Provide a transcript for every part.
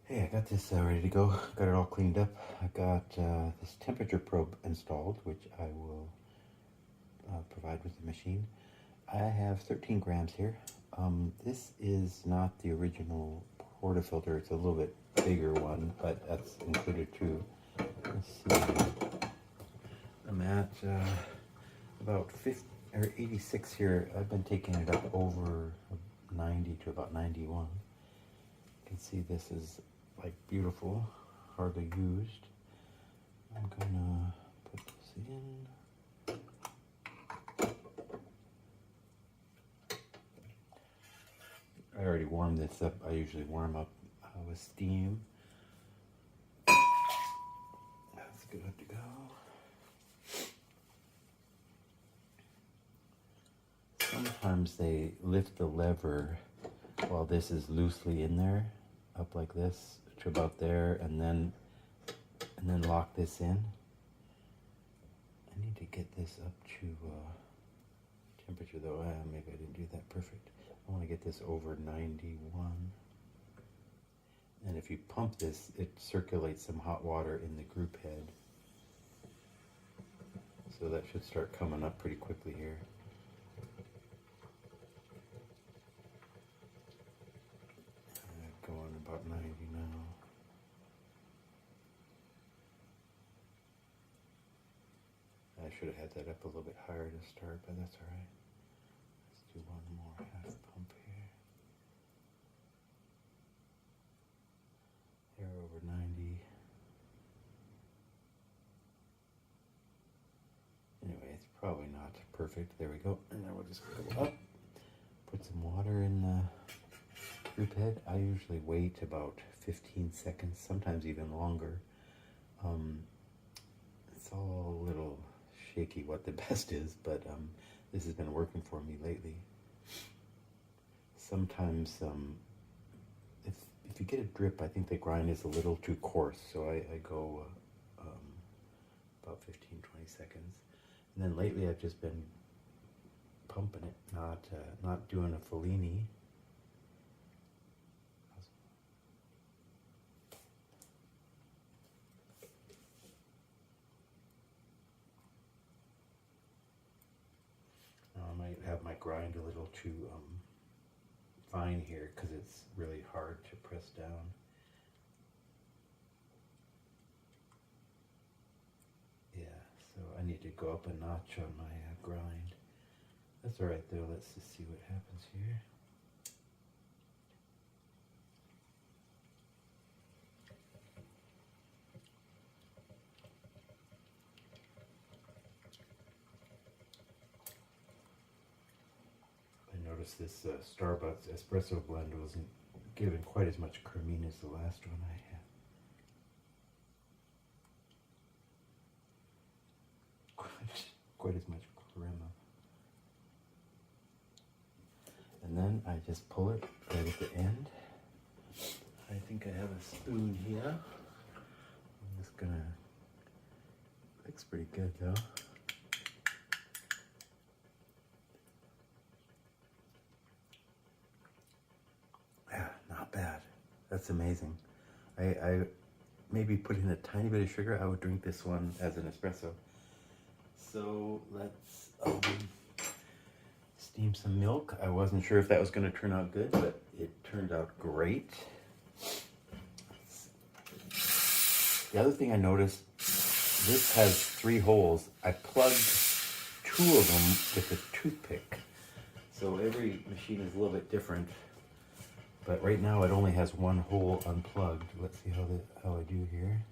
Hey, I got this ready to go. Got it all cleaned up. I got this temperature probe installed, which I will provide with the machine. I have 13 grams here. This is not the original portafilter. It's a little bit bigger one, but that's included too. Let's see. I'm at about 50 or 86 here. I've been taking it up over 90 to about 91. You can see this is like beautiful, hardly used. I'm gonna put this in. I already warmed this up. I usually warm up with steam. That's good to go. Sometimes they lift the lever while this is loosely in there, up like this to about there, and then lock this in. I need to get this up to temperature though. Maybe I didn't do that perfect. I want to get this over 91. And if you pump this, it circulates some hot water in the group head. So that should start coming up pretty quickly here. Going about 90 now. I should have had that up a little bit higher to start, but that's all right. Let's do one more half pump here. There, over 90. Anyway, it's probably not perfect. There we go. And then we'll just go up. Put some water in the group head. I usually wait about 15 seconds, sometimes even longer. It's all a little shaky what the best is, but this has been working for me lately. Sometimes if you get a drip, I think the grind is a little too coarse, so I go about 15-20 seconds. And then lately I've just been pumping it, not doing a Fellini. I might have my grind a little too fine here because it's really hard to press down. Yeah, so I need to go up a notch on my grind. That's all right though. Let's just see what happens here. Notice this Starbucks espresso blend wasn't given quite as much cremina as the last one I had. Quite as much crema. And then I just pull it right at the end. I think I have a spoon here. I'm just gonna, looks pretty good though. Bad. That's amazing. I maybe put in a tiny bit of sugar. I would drink this one as an espresso. So let's steam some milk. I wasn't sure if that was going to turn out good, but it turned out great. The other thing I noticed, this has 3 holes. I plugged 2 of them with a toothpick. So every machine is a little bit different. But right now it only has 1 hole unplugged. Let's see how I do here.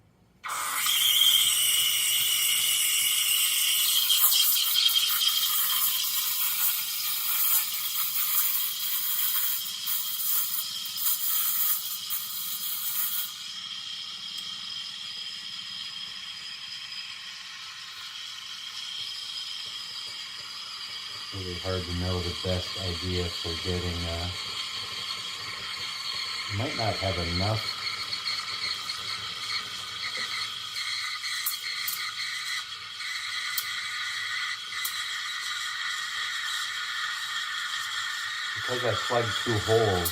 It's really hard to know the best idea for getting you might not have enough because I plugged 2 holes.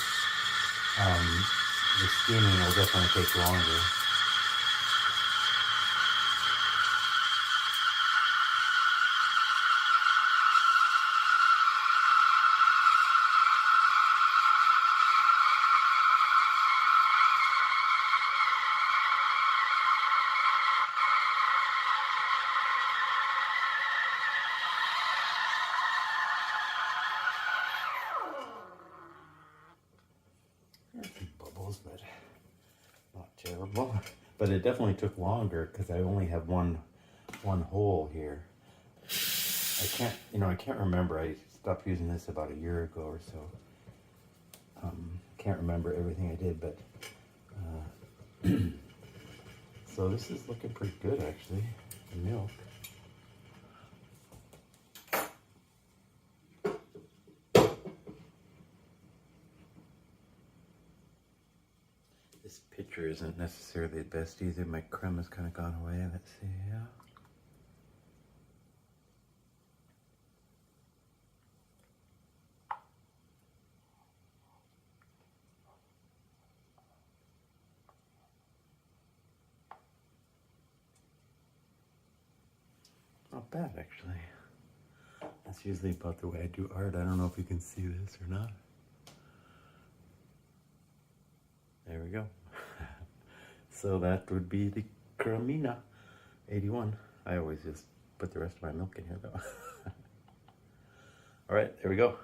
the steaming will definitely take longer. Bubbles, but not terrible. But it definitely took longer because I only have one hole here. I can't remember. I stopped using this about a year ago or so. Can't remember everything I did, but so this is looking pretty good actually. The milk. This picture isn't necessarily the best either. My creme has kind of gone away. Let's see. Yeah. Not bad actually. That's usually about the way I do art. I don't know if you can see this or not. There we go. So that would be the Cremina 81. I always just put the rest of my milk in here though. All right, there we go.